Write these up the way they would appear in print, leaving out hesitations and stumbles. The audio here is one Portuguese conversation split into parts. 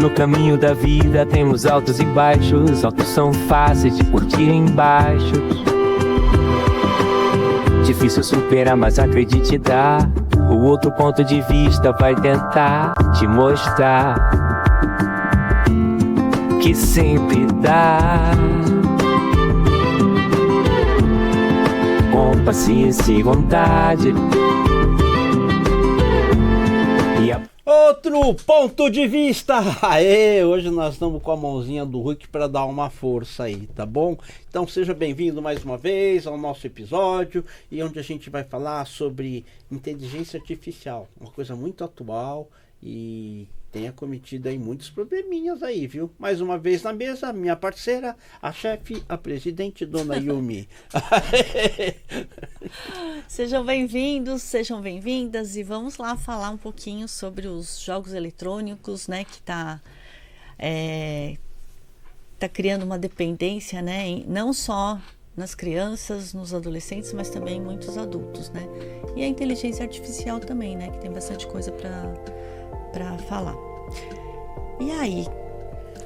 No caminho da vida temos altos e baixos. Altos são fáceis de curtir embaixo. Difícil superar, mas acredite, dá. O outro ponto de vista vai tentar te mostrar que sempre dá. Com paciência e vontade. Outro ponto de vista. Aê, hoje nós estamos com a mãozinha do Hulk para dar uma força aí, tá bom? Então seja bem-vindo mais uma vez ao nosso episódio, e onde a gente vai falar sobre inteligência artificial, uma coisa muito atual e tem acometido aí muitos probleminhas aí, viu? Mais uma vez na mesa, minha parceira, a chefe, a presidente, Dona Yumi. Sejam bem-vindos, sejam bem-vindas, e vamos lá falar um pouquinho sobre os jogos eletrônicos, né, que tá criando uma dependência, né, não só nas crianças, nos adolescentes, mas também em muitos adultos, né? E a inteligência artificial também, né, que tem bastante coisa para falar. E aí,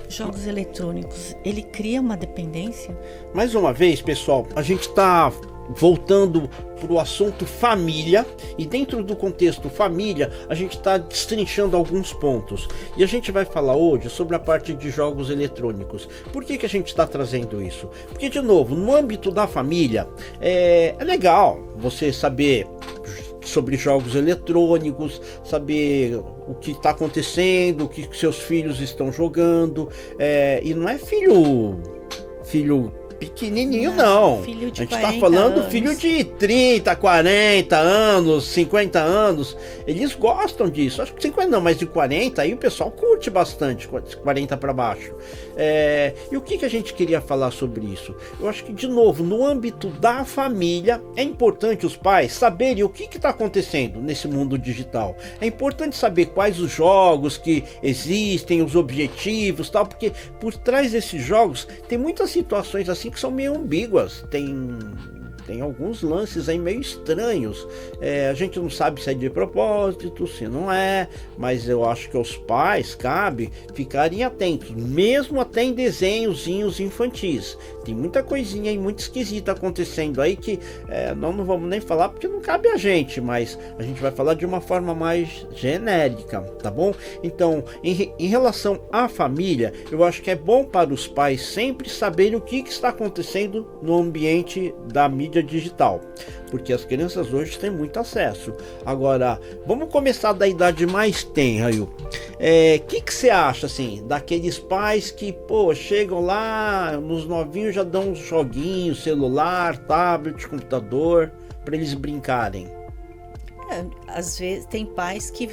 jogos eletrônicos, ele cria uma dependência? Mais uma vez, pessoal, a gente está voltando para o assunto família, e dentro do contexto família a gente está destrinchando alguns pontos, e a gente vai falar hoje sobre a parte de jogos eletrônicos. Por que a gente está trazendo isso? Porque, de novo, no âmbito da família é legal você saber sobre jogos eletrônicos, saber o que está acontecendo, o que seus filhos estão jogando, e não é filho pequenininho, não. Filho de a gente 40 está falando anos. Filho de 30, 40 anos, 50 anos. Eles gostam disso. Acho que 50 não, mas de 40 aí o pessoal curte bastante, 40 para baixo. E o que a gente queria falar sobre isso? Eu acho que, de novo, no âmbito da família, é importante os pais saberem o que está acontecendo nesse mundo digital. É importante saber quais os jogos que existem, os objetivos, tal, porque por trás desses jogos tem muitas situações assim que são meio ambíguas, tem alguns lances aí meio estranhos, a gente não sabe se é de propósito, se não é, mas eu acho que aos pais cabe ficarem atentos, mesmo até em desenhozinhos infantis. Tem muita coisinha aí muito esquisita acontecendo aí que nós não vamos nem falar porque não cabe a gente, mas a gente vai falar de uma forma mais genérica, tá bom? Então, em relação à família, eu acho que é bom para os pais sempre saberem o que está acontecendo no ambiente da mídia digital, porque as crianças hoje têm muito acesso. Agora, vamos começar da idade mais tenra, Raio. Que você acha, assim, daqueles pais que, chegam lá, nos novinhos já dão uns joguinhos, celular, tablet, computador, para eles brincarem? Às vezes tem pais que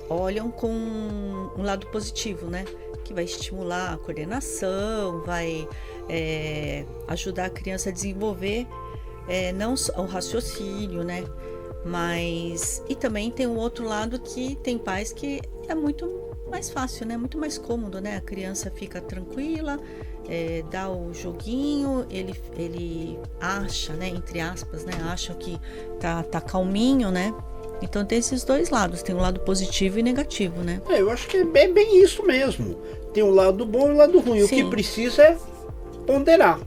olham com um lado positivo, né? Que vai estimular a coordenação, vai ajudar a criança a desenvolver não só o raciocínio, né? Mas e também tem o outro lado, que tem pais que é muito mais fácil, né? Muito mais cômodo, né? A criança fica tranquila, dá o joguinho, ele acha, né? Entre aspas, né? Acha que tá calminho, né? Então tem esses dois lados, tem um lado positivo e negativo, né? Eu acho que é bem isso mesmo. Tem o lado bom e o lado ruim. Sim. O que precisa é ponderar,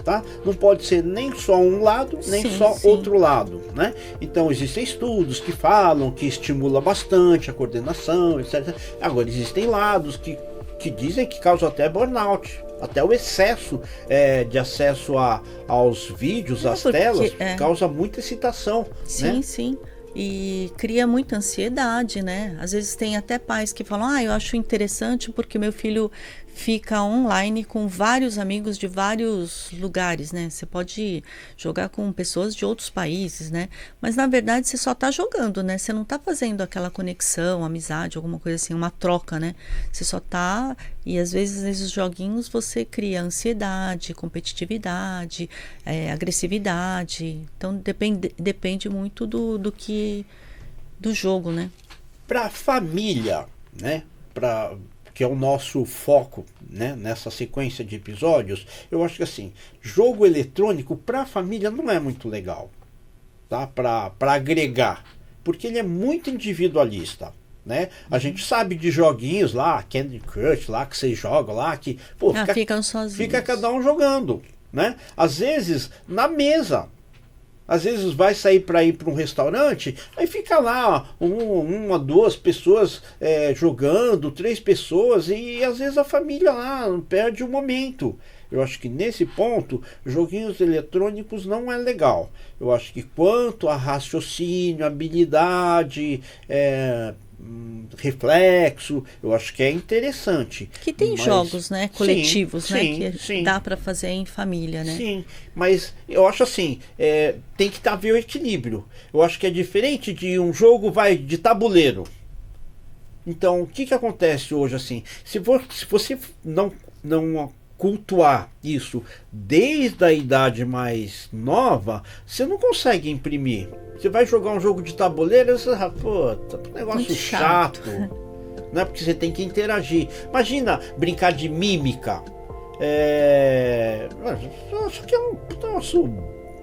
tá? Não pode ser nem só um lado, nem só outro lado, né? Então existem estudos que falam que estimula bastante a coordenação, etc. Agora existem lados que dizem que causam até burnout. Até o excesso de acesso aos vídeos, às telas, causa muita excitação. Sim, né? sim. E cria muita ansiedade, né? Às vezes tem até pais que falam, eu acho interessante porque meu filho fica online com vários amigos de vários lugares, né? Você pode jogar com pessoas de outros países, né? Mas na verdade você só está jogando, né? Você não está fazendo aquela conexão, amizade, alguma coisa assim, uma troca, né? Você só está... E às vezes nesses joguinhos você cria ansiedade, competitividade, agressividade. Então depende muito do jogo, né? Para a família, né? Que é o nosso foco, né, nessa sequência de episódios, eu acho que assim, jogo eletrônico para a família não é muito legal, tá? Para agregar, porque ele é muito individualista. né? A gente sabe de joguinhos lá, Candy Crush lá, que vocês jogam lá, que pô, ficam sozinhos. Fica cada um jogando, né? Às vezes na mesa. Às vezes vai sair para ir para um restaurante, aí fica lá uma, duas pessoas jogando, 3 pessoas, e às vezes a família lá perde o momento. Eu acho que nesse ponto, joguinhos eletrônicos não é legal. Eu acho que quanto a raciocínio, habilidade, reflexo, eu acho que é interessante. Que tem jogos, né, coletivos, sim, né, sim, que sim. dá para fazer em família, né? Sim, mas eu acho assim, tem que haver o equilíbrio. Eu acho que é diferente de um jogo de tabuleiro. Então, o que acontece hoje assim? Se você não cultuar isso desde a idade mais nova, você não consegue imprimir. Você vai jogar um jogo de tabuleiro, você fala, puta, negócio Muito chato. Né? Porque você tem que interagir. Imagina brincar de mímica. Acho que é um negócio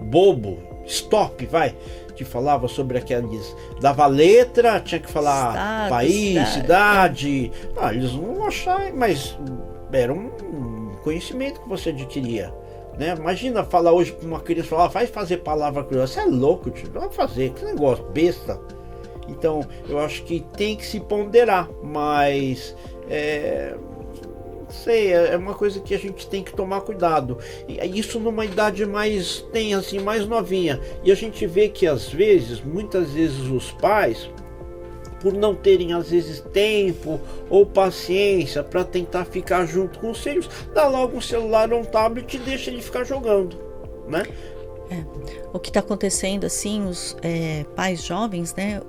bobo. Stop, vai. Que falava sobre aqueles. Dava letra, tinha que falar país, cidade. Eles não vão achar, mas era um conhecimento que você adquiria, né? Imagina falar hoje para uma criança, falar, vai fazer palavra cruzada, você é louco, tio, não vai fazer, que negócio, besta. Então, eu acho que tem que se ponderar, mas sei, é uma coisa que a gente tem que tomar cuidado. E isso numa idade mais mais novinha. E a gente vê que muitas vezes os pais, por não terem às vezes tempo ou paciência para tentar ficar junto com os filhos, dá logo um celular ou um tablet e deixa ele ficar jogando, né? O que está acontecendo assim, os pais jovens, né,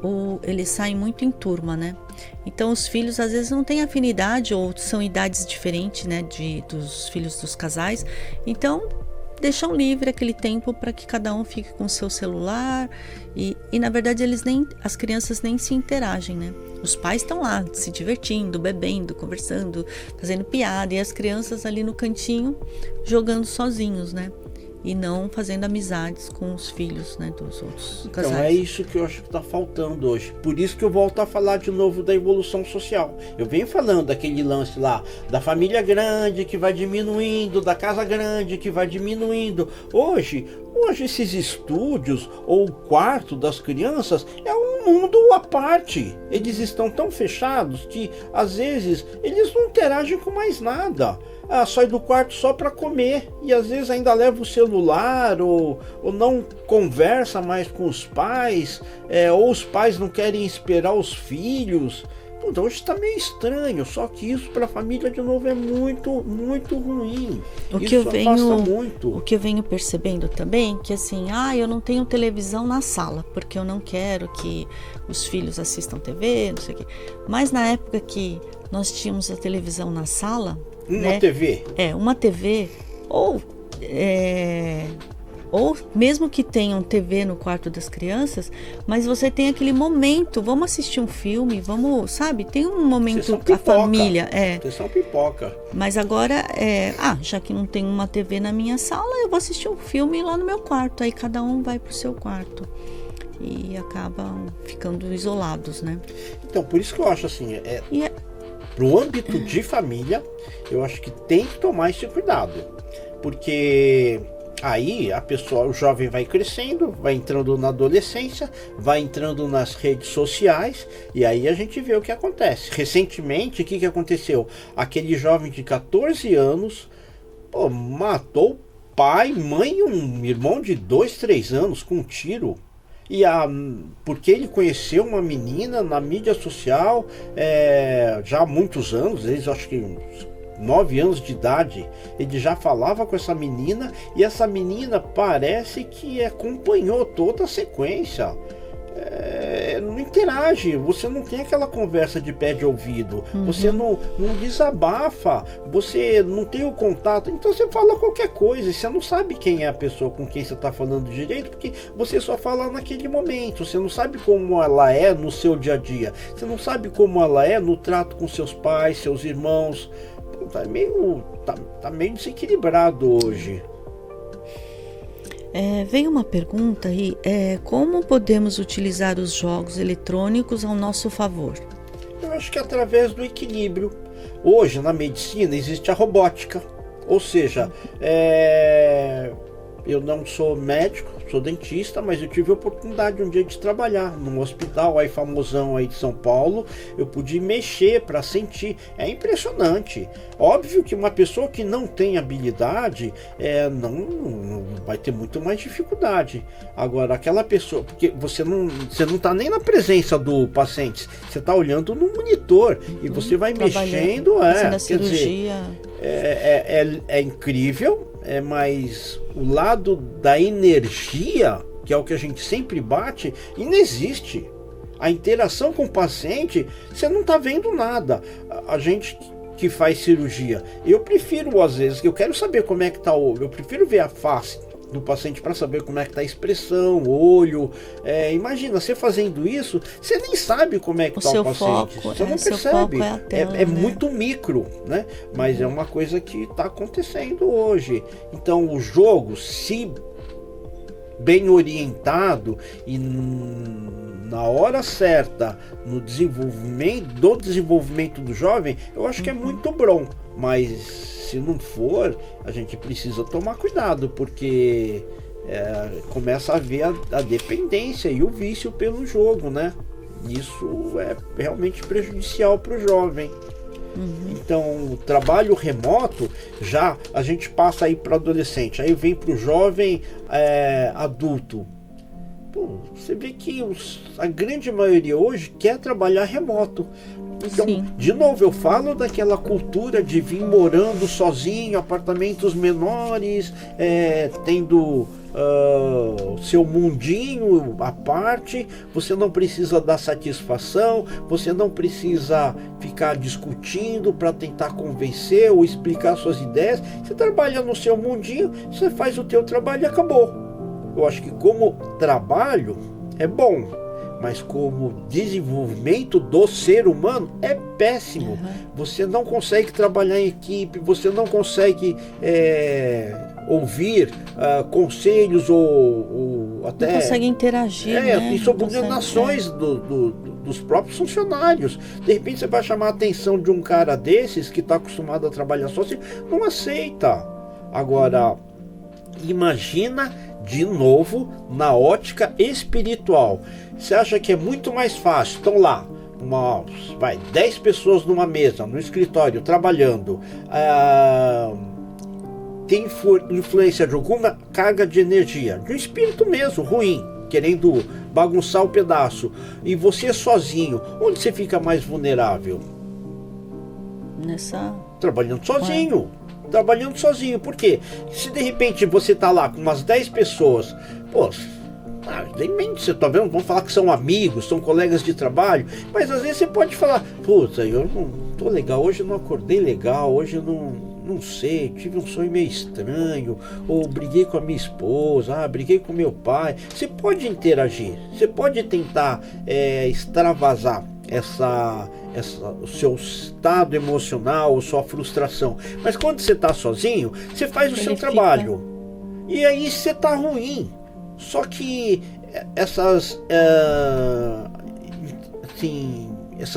eles saem muito em turma, né? Então os filhos às vezes não têm afinidade ou são idades diferentes, né, dos filhos dos casais. Então deixam livre aquele tempo para que cada um fique com o seu celular e na verdade as crianças nem se interagem, né? Os pais estão lá se divertindo, bebendo, conversando, fazendo piada, e as crianças ali no cantinho jogando sozinhos, né? E não fazendo amizades com os filhos, né, dos outros casais. Então é isso que eu acho que está faltando hoje. Por isso que eu volto a falar de novo da evolução social. Eu venho falando daquele lance lá, da família grande que vai diminuindo, da casa grande que vai diminuindo. Hoje esses estúdios ou o quarto das crianças é um mundo à parte. Eles estão tão fechados que às vezes eles não interagem com mais nada. Sai do quarto só para comer e às vezes ainda leva o celular ou não conversa mais com os pais, ou os pais não querem esperar os filhos. Então hoje está meio estranho, só que isso para a família de novo é muito, muito ruim. O que eu venho percebendo também, que assim, eu não tenho televisão na sala, porque eu não quero que os filhos assistam TV, não sei o quê. Mas na época que nós tínhamos a televisão na sala, uma TV? Uma TV, ou mesmo que tenham TV no quarto das crianças, mas você tem aquele momento, vamos assistir um filme, vamos, sabe, tem um momento com a família. Sessão pipoca. Mas agora, já que não tem uma TV na minha sala, eu vou assistir um filme lá no meu quarto, aí cada um vai pro seu quarto. E acabam ficando isolados, né? Então, por isso que eu acho assim, para o âmbito de família, eu acho que tem que tomar esse cuidado, porque aí o jovem vai crescendo, vai entrando na adolescência, vai entrando nas redes sociais, e aí a gente vê o que acontece. Recentemente, o que aconteceu? Aquele jovem de 14 anos matou pai, mãe e um irmão de 2, 3 anos com um tiro. Porque ele conheceu uma menina na mídia social já há muitos anos, acho que uns 9 anos de idade, ele já falava com essa menina, e essa menina parece que acompanhou toda a sequência. Não interage, você não tem aquela conversa de pé de ouvido, você não desabafa, você não tem o contato, então você fala qualquer coisa, e você não sabe quem é a pessoa com quem você está falando direito, porque você só fala naquele momento, você não sabe como ela é no seu dia a dia, você não sabe como ela é no trato com seus pais, seus irmãos. Tá meio desequilibrado hoje. Veio uma pergunta aí, como podemos utilizar os jogos eletrônicos ao nosso favor? Eu acho que através do equilíbrio. Hoje, na medicina, existe a robótica. Ou seja, eu não sou médico, sou dentista, mas eu tive a oportunidade um dia de trabalhar num hospital aí famosão aí de São Paulo. Eu pude mexer para sentir. É impressionante. Óbvio que uma pessoa que não tem habilidade não vai ter muito mais dificuldade. Agora, aquela pessoa, porque você não está nem na presença do paciente, você está olhando no monitor e você vai mexendo. Fazendo a cirurgia. É incrível. Mas o lado da energia, que é o que a gente sempre bate, inexiste. A interação com o paciente, você não está vendo nada. A gente que faz cirurgia, eu prefiro, às vezes, eu quero saber como é que está eu prefiro ver a face do paciente para saber como é que está a expressão, o olho. Imagina, você fazendo isso, você nem sabe como é que está o paciente. Você não percebe. É muito micro, né? Mas é uma coisa que está acontecendo hoje. Então o jogo, se bem orientado e na hora certa, no desenvolvimento do jovem, eu acho que é muito bom. Mas se não for, a gente precisa tomar cuidado, porque começa a haver a dependência e o vício pelo jogo, né? Isso é realmente prejudicial para o jovem. Então, o trabalho remoto, já a gente passa aí para adolescente, aí vem para o jovem adulto. Pô, você vê que a grande maioria hoje quer trabalhar remoto. Então, de novo, eu falo daquela cultura de vir morando sozinho, apartamentos menores, tendo seu mundinho à parte. Você não precisa dar satisfação, você não precisa ficar discutindo para tentar convencer ou explicar suas ideias. Você trabalha no seu mundinho, você faz o teu trabalho e acabou. Eu acho que como trabalho é bom, mas como desenvolvimento do ser humano é péssimo. Você não consegue trabalhar em equipe, você não consegue ouvir conselhos ou até... Não consegue interagir, né? E subordinações dos próprios funcionários. De repente você vai chamar a atenção de um cara desses que está acostumado a trabalhar sozinho, não aceita. Agora, imagina de novo na ótica espiritual. Você acha que é muito mais fácil? Estão lá 10 pessoas numa mesa, no escritório, trabalhando. Tem influência de alguma carga de energia, de um espírito mesmo, ruim, querendo bagunçar o pedaço. E você sozinho, onde você fica mais vulnerável? Trabalhando sozinho. Trabalhando sozinho, por quê? Se de repente você tá lá com umas 10 pessoas, de repente você tá vendo, vão falar que são amigos, são colegas de trabalho, mas às vezes você pode falar, puta, eu não tô legal, hoje eu não acordei legal, hoje eu não sei, tive um sonho meio estranho, ou briguei com a minha esposa, briguei com meu pai. Você pode interagir, você pode tentar extravasar o seu estado emocional, sua frustração. Mas quando você está sozinho, você faz o seu trabalho. E aí você está ruim. Só que essas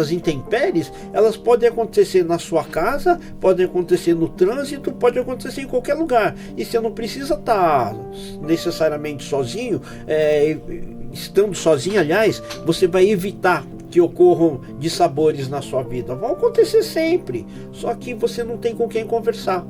intempéries, elas podem acontecer na sua casa, podem acontecer no trânsito, podem acontecer em qualquer lugar. E você não precisa estar necessariamente sozinho. Estando sozinho, aliás, você vai evitar que ocorram dissabores na sua vida. Vão acontecer sempre, só que você não tem com quem conversar.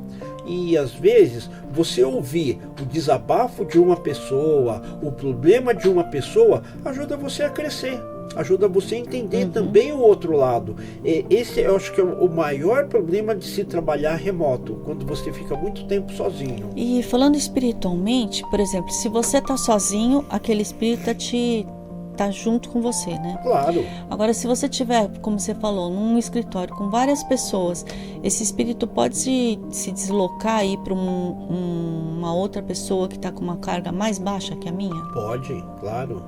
E às vezes você ouvir o desabafo de uma pessoa, o problema de uma pessoa, ajuda você a crescer, ajuda você a entender também o outro lado. Esse eu acho que é o maior problema de se trabalhar remoto, quando você fica muito tempo sozinho. E falando espiritualmente, por exemplo, se você está sozinho, aquele espírito tá junto com você, né? Claro. Agora, se você tiver, como você falou, num escritório com várias pessoas, esse espírito pode se deslocar aí para uma outra pessoa que está com uma carga mais baixa que a minha? Pode, claro.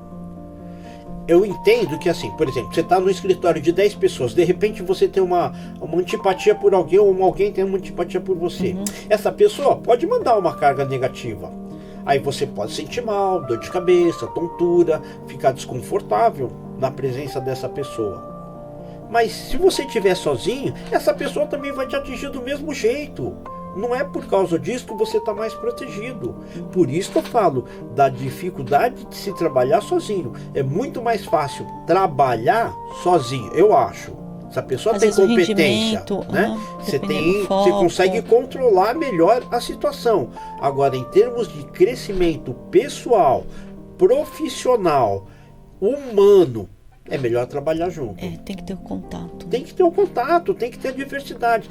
Eu entendo que, assim, por exemplo, você está no escritório de 10 pessoas, de repente você tem uma antipatia por alguém, ou alguém tem uma antipatia por você. Essa pessoa pode mandar uma carga negativa. Aí você pode sentir mal, dor de cabeça, tontura, ficar desconfortável na presença dessa pessoa. Mas se você estiver sozinho, essa pessoa também vai te atingir do mesmo jeito. Não é por causa disso que você está mais protegido. Por isso que eu falo da dificuldade de se trabalhar sozinho. É muito mais fácil trabalhar sozinho, eu acho. Se a pessoa Às tem vezes o competência, rendimento, né? Você dependendo do foco. consegue controlar melhor a situação. Agora, em termos de crescimento pessoal, profissional, humano, é melhor trabalhar junto. Tem que ter o contato. Tem que ter o contato, tem que ter a diversidade.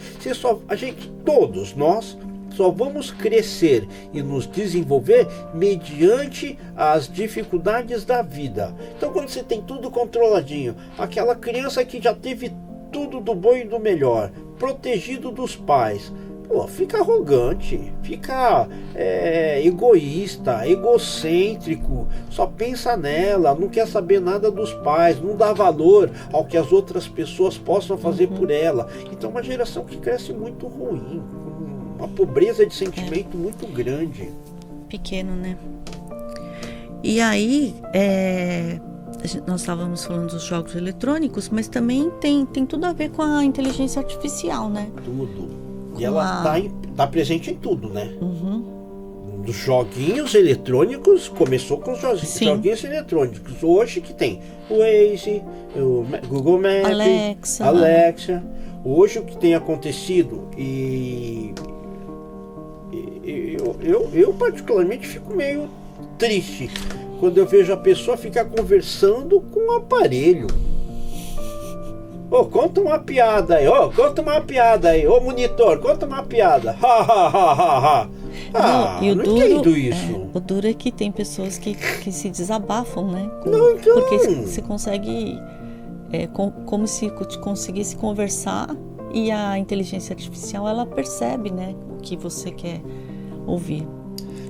Todos nós só vamos crescer e nos desenvolver mediante as dificuldades da vida. Então, quando você tem tudo controladinho, aquela criança que já teve tudo do bom e do melhor, protegido dos pais, fica arrogante, fica egoísta, egocêntrico, só pensa nela, não quer saber nada dos pais, não dá valor ao que as outras pessoas possam fazer por ela. Então, uma geração que cresce muito ruim, com uma pobreza de sentimento muito grande. Pequeno, né? E aí, nós estávamos falando dos jogos eletrônicos, mas também tem tudo a ver com a inteligência artificial, né? Tudo. E ela tá presente em tudo, né? Uhum. Dos joguinhos eletrônicos, começou com os joguinhos eletrônicos. Hoje que tem o Waze, o Google Maps, Alexa. Hoje o que tem acontecido eu particularmente fico meio triste quando eu vejo a pessoa ficar conversando com um aparelho. Conta uma piada aí, conta uma piada aí, monitor, conta uma piada. Não entendo isso. O duro é que tem pessoas que se desabafam, né? Então. Porque você consegue, como se conseguisse conversar, e a inteligência artificial, ela percebe, né, o que você quer ouvir.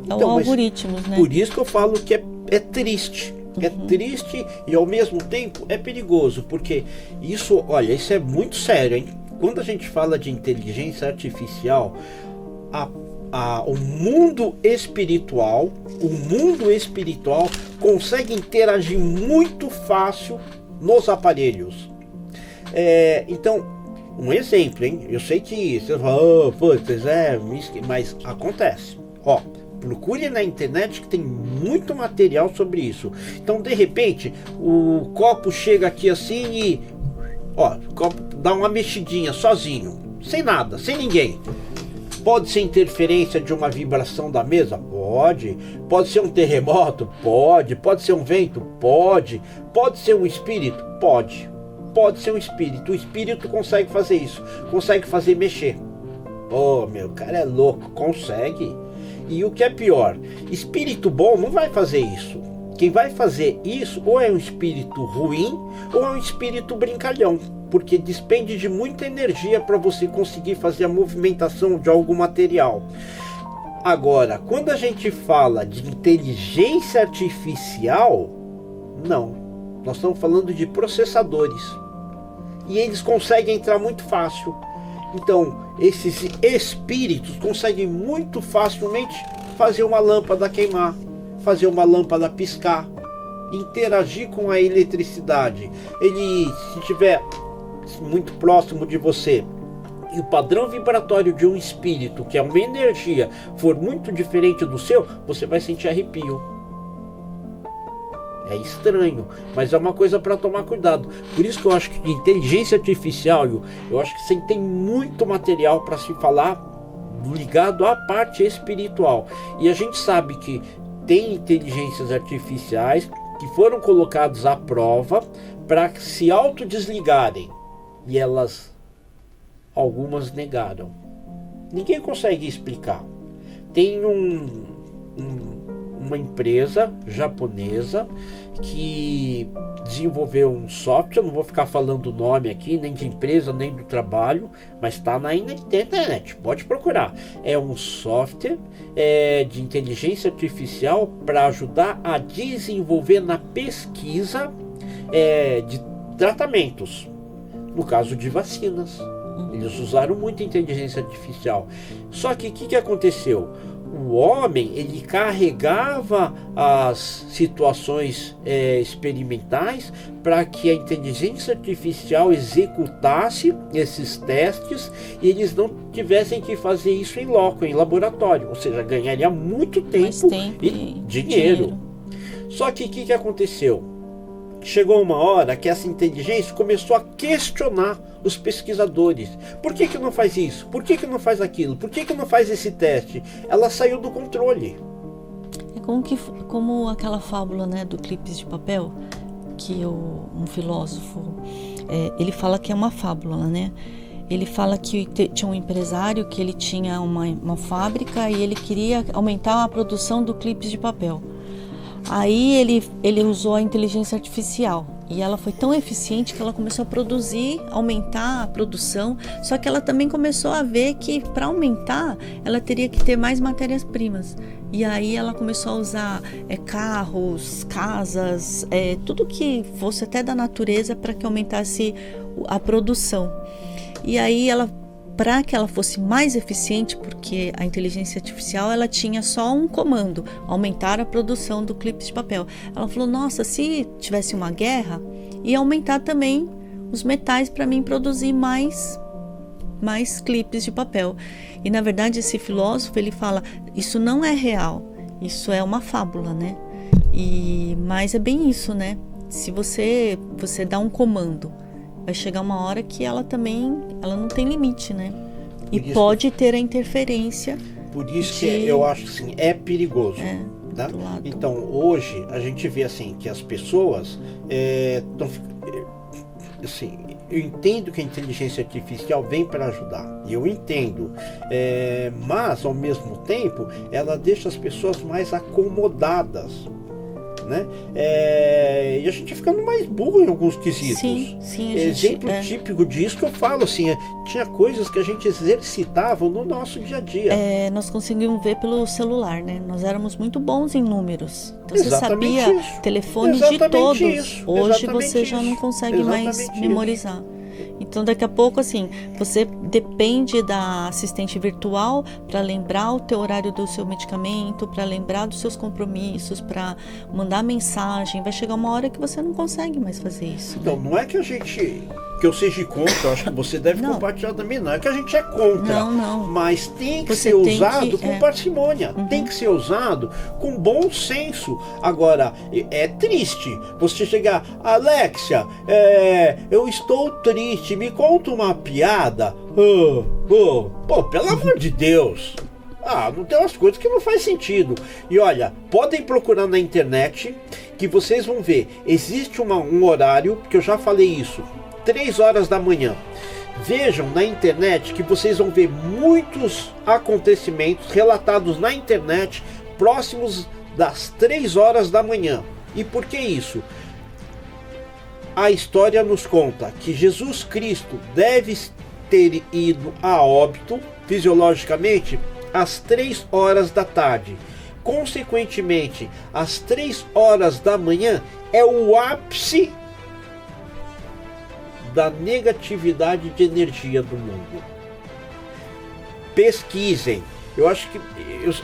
Então, algoritmos, né? Por isso que eu falo que é triste. É triste e ao mesmo tempo é perigoso, porque isso é muito sério, hein? Quando a gente fala de inteligência artificial, o mundo espiritual consegue interagir muito fácil nos aparelhos. Então, um exemplo, hein? Eu sei que você fala, mas acontece. Procure na internet que tem muito material sobre isso. Então, de repente, o copo chega aqui assim e o copo dá uma mexidinha sozinho, sem nada, sem ninguém. Pode ser interferência de uma vibração da mesa? Pode. Pode ser um terremoto? Pode. Pode ser um vento? Pode. Pode ser um espírito? Pode. Pode ser um espírito. O espírito consegue fazer isso, consegue fazer mexer. Meu cara é louco, consegue. E o que é pior, espírito bom não vai fazer isso. Quem vai fazer isso ou é um espírito ruim ou é um espírito brincalhão, porque despende de muita energia para você conseguir fazer a movimentação de algum material. Agora, quando a gente fala de inteligência artificial, não. Nós estamos falando de processadores. E eles conseguem entrar muito fácil. Então, esses espíritos conseguem muito facilmente fazer uma lâmpada queimar, fazer uma lâmpada piscar, interagir com a eletricidade. Ele, se estiver muito próximo de você e o padrão vibratório de um espírito, que é uma energia, for muito diferente do seu, você vai sentir arrepio. É estranho, mas é uma coisa para tomar cuidado. Por isso que eu acho que de inteligência artificial, eu acho que tem muito material para se falar ligado à parte espiritual. E a gente sabe que tem inteligências artificiais que foram colocadas à prova para se autodesligarem. E algumas negaram. Ninguém consegue explicar. Tem uma empresa japonesa que desenvolveu um software, não vou ficar falando o nome aqui, nem de empresa, nem do trabalho, mas está na internet, pode procurar. É um software de inteligência artificial para ajudar a desenvolver na pesquisa de tratamentos, no caso de vacinas. Eles usaram muito inteligência artificial. Só que o que aconteceu? o homem, ele carregava as situações experimentais para que a inteligência artificial executasse esses testes e eles não tivessem que fazer isso em loco, em laboratório, ou seja, ganharia muito tempo e dinheiro. Só que o que aconteceu? Chegou uma hora que essa inteligência começou a questionar os pesquisadores. Por que não faz isso? Por que não faz aquilo? Por que não faz esse teste? Ela saiu do controle. É como aquela fábula, né, do Clipes de Papel, que um filósofo, ele fala que é uma fábula, né? Ele fala que tinha um empresário que ele tinha uma fábrica e ele queria aumentar a produção do clipes de papel. Aí ele usou a inteligência artificial e ela foi tão eficiente que ela começou a produzir, aumentar a produção, só que ela também começou a ver que para aumentar ela teria que ter mais matérias-primas. E aí ela começou a usar carros, casas, tudo que fosse até da natureza para que aumentasse a produção. E aí para que ela fosse mais eficiente, porque a inteligência artificial ela tinha só um comando, aumentar a produção do clipes de papel. Ela falou, nossa, se tivesse uma guerra, ia aumentar também os metais para mim produzir mais clipes de papel. E na verdade esse filósofo ele fala, isso não é real, isso é uma fábula, né? Mas é bem isso, né? Se você dá um comando, vai chegar uma hora que ela não tem limite, né? E pode ter a interferência. Por isso que eu acho assim, é perigoso. Tá? Então, hoje, a gente vê assim, que as pessoas assim, eu entendo que a inteligência artificial vem para ajudar, eu entendo, mas, ao mesmo tempo, ela deixa as pessoas mais acomodadas. Né? E a gente ficando mais burro em alguns quesitos. Sim, exemplo típico disso que eu falo assim, tinha coisas que a gente exercitava no nosso dia a dia. Nós conseguimos ver pelo celular, né? Nós éramos muito bons em números. Então Exatamente você sabia isso. telefone Exatamente de todos. Isso. Hoje Exatamente você já não consegue mais memorizar. Então daqui a pouco assim, você depende da assistente virtual para lembrar o teu horário do seu medicamento, para lembrar dos seus compromissos, para mandar mensagem. Vai chegar uma hora que você não consegue mais fazer isso. Então, não é que eu seja contra, eu acho que você deve compartilhar também, não é que a gente é contra, não. Mas tem que ser usado com parcimônia, tem que ser usado com bom senso. Agora, é triste você chegar, Alexia, eu estou triste, me conta uma piada. Pô, pelo amor de Deus. Não tem umas coisas que não faz sentido. E olha, podem procurar na internet que vocês vão ver, existe um horário, que eu já falei isso, 3 horas da manhã. Vejam na internet que vocês vão ver muitos acontecimentos relatados na internet próximos das 3 horas da manhã. E por que isso? A história nos conta que Jesus Cristo deve ter ido a óbito, fisiologicamente, às 3 horas da tarde. Consequentemente, às 3 horas da manhã é o ápice da negatividade de energia do mundo. Pesquisem. Eu acho que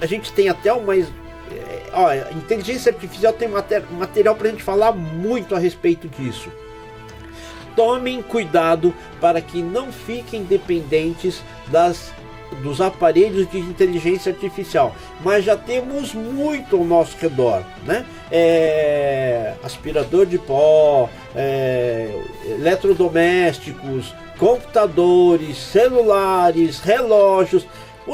a gente tem até a inteligência artificial tem material para a gente falar muito a respeito disso. Tomem cuidado para que não fiquem dependentes dos aparelhos de inteligência artificial, mas já temos muito ao nosso redor, né? Aspirador de pó, eletrodomésticos, computadores, celulares, relógios.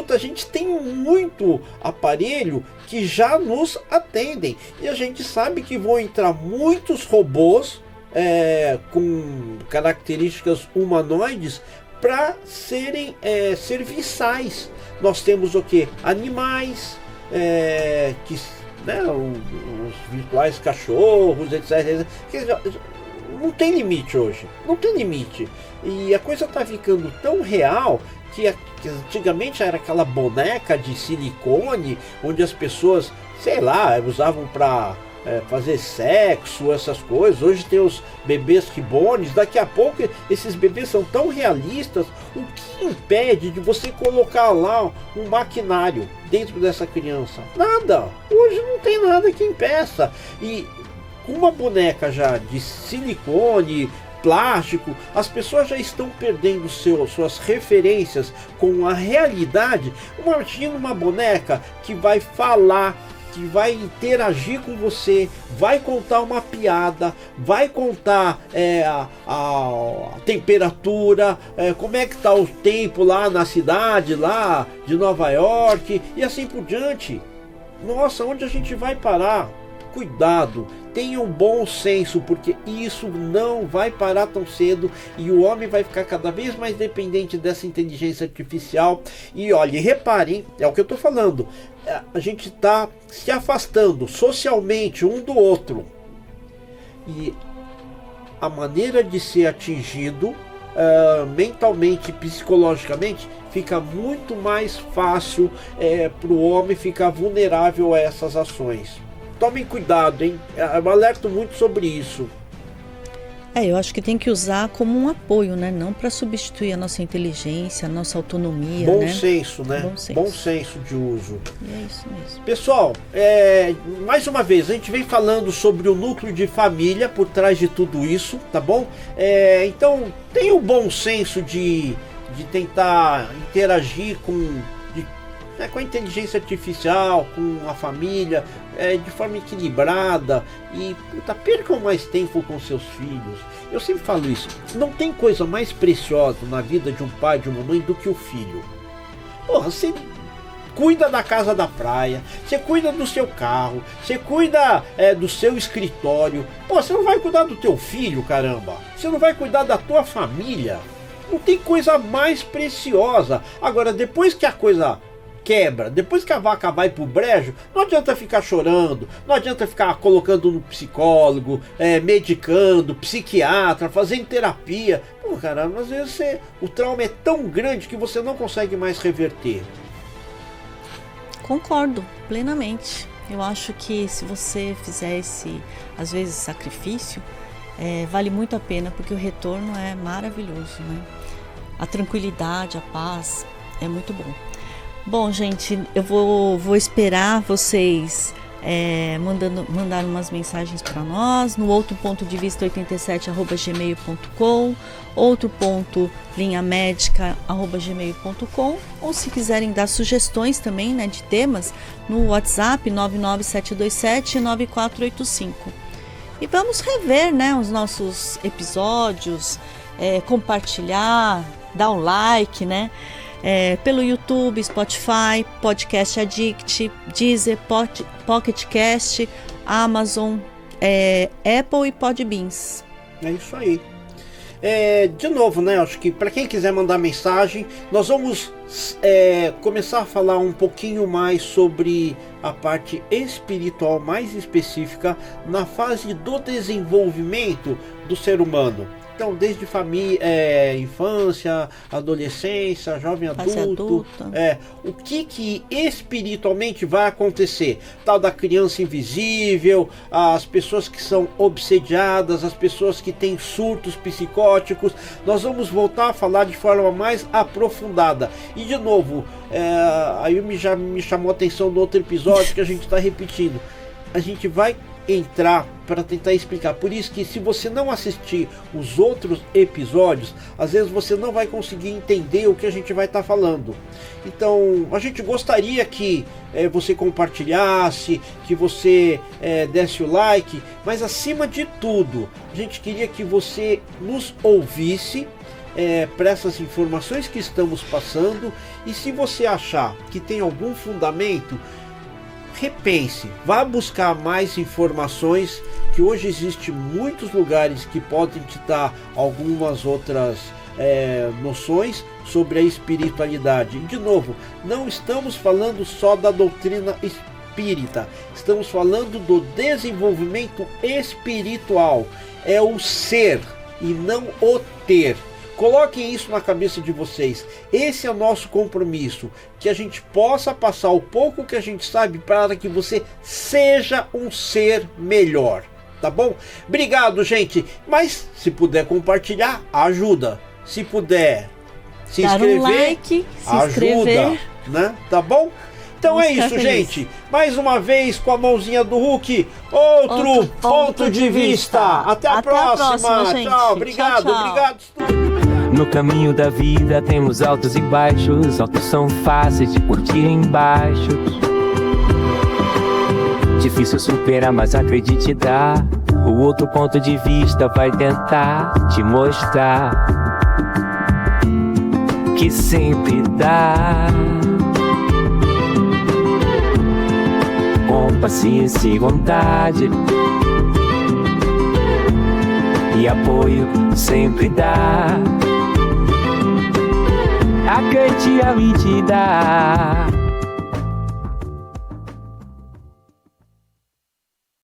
A gente tem muito aparelho que já nos atendem e a gente sabe que vão entrar muitos robôs com características humanoides para serem serviçais. Nós temos o que? Animais, os virtuais cachorros, etc. Não tem limite hoje, não tem limite. E a coisa está ficando tão real que antigamente era aquela boneca de silicone onde as pessoas, sei lá, usavam para fazer sexo, essas coisas. Hoje tem os bebês reborns, daqui a pouco esses bebês são tão realistas. O que impede de você colocar lá um maquinário dentro dessa criança? Nada, hoje não tem nada que impeça. E uma boneca já de silicone, plástico, as pessoas já estão perdendo suas referências com a realidade. Imagina uma boneca que vai falar, que vai interagir com você, vai contar uma piada, vai contar a temperatura, como é que está o tempo lá na cidade, lá de Nova York, e assim por diante. Nossa, onde a gente vai parar? Cuidado, tenham bom senso, porque isso não vai parar tão cedo e o homem vai ficar cada vez mais dependente dessa inteligência artificial. E olha, reparem, é o que eu estou falando, a gente está se afastando socialmente um do outro, e a maneira de ser atingido mentalmente, psicologicamente, fica muito mais fácil para o homem ficar vulnerável a essas ações. Tomem cuidado, hein? Eu alerto muito sobre isso. Eu acho que tem que usar como um apoio, né? Não para substituir a nossa inteligência, a nossa autonomia, bom né? Senso, né? Bom senso. Bom senso de uso. E é isso mesmo. Pessoal, mais uma vez, a gente vem falando sobre o núcleo de família por trás de tudo isso, tá bom? Então, tenha o bom senso de tentar interagir com a inteligência artificial, com a família, de forma equilibrada, e percam mais tempo com seus filhos. Eu sempre falo isso, não tem coisa mais preciosa na vida de um pai, de uma mãe, do que o filho. Porra, você cuida da casa da praia, você cuida do seu carro, você cuida do seu escritório. Pô, você não vai cuidar do teu filho, caramba? Você não vai cuidar da tua família? Não tem coisa mais preciosa. Agora, depois que a coisa quebra, depois que a vaca vai pro brejo, não adianta ficar chorando, não adianta ficar colocando no psicólogo, medicando, psiquiatra, fazendo terapia. Pô, caramba, às vezes o trauma é tão grande que você não consegue mais reverter. Concordo plenamente. Eu acho que se você fizer às vezes, sacrifício, vale muito a pena, porque o retorno é maravilhoso, né? A tranquilidade, a paz, é muito bom. Bom, gente, eu vou esperar vocês mandar umas mensagens para nós no outro.de-vista87@gmail.com, outro.linhamédica@gmail.com, ou se quiserem dar sugestões também, né, de temas, no WhatsApp 997279485. E vamos rever, né, os nossos episódios, compartilhar, dar um like, né? Pelo YouTube, Spotify, Podcast Addict, Deezer, Pocket Cast, Amazon, Apple e Podbeans. É isso aí. De novo, né? Acho que para quem quiser mandar mensagem, nós vamos começar a falar um pouquinho mais sobre a parte espiritual mais específica na fase do desenvolvimento do ser humano. Então, desde família, infância, adolescência, jovem adulto, o que espiritualmente vai acontecer? Tal da criança invisível, as pessoas que são obsediadas, as pessoas que têm surtos psicóticos. Nós vamos voltar a falar de forma mais aprofundada. E de novo, aí já me chamou a atenção do outro episódio que a gente está repetindo. A gente vai entrar para tentar explicar. Por isso que, se você não assistir os outros episódios, às vezes você não vai conseguir entender o que a gente vai estar falando. Então, a gente gostaria que você compartilhasse, que você desse o like, mas acima de tudo, a gente queria que você nos ouvisse para essas informações que estamos passando. E se você achar que tem algum fundamento, repense, vá buscar mais informações, que hoje existem muitos lugares que podem te dar algumas outras noções sobre a espiritualidade. E de novo, não estamos falando só da doutrina espírita, estamos falando do desenvolvimento espiritual. É o ser e não o ter. Coloquem isso na cabeça de vocês. Esse é o nosso compromisso, que a gente possa passar o pouco que a gente sabe para que você seja um ser melhor, tá bom? Obrigado, gente. Mas se puder compartilhar, ajuda. Se puder se dar inscrever, um like, se ajuda, inscrever, né? Tá bom? Então Vamos é ficar isso, felizes. gente. Mais uma vez com a mãozinha do Hulk. Outro ponto de vista. Até a próxima. gente. Tchau. Obrigado. Tchau, tchau. Obrigado. No caminho da vida temos altos e baixos. Altos são fáceis de curtir embaixo. Difícil superar, mas acredite, dá. O outro ponto de vista vai tentar te mostrar que sempre dá. Com paciência e vontade e apoio sempre dá. A quantia me te dá.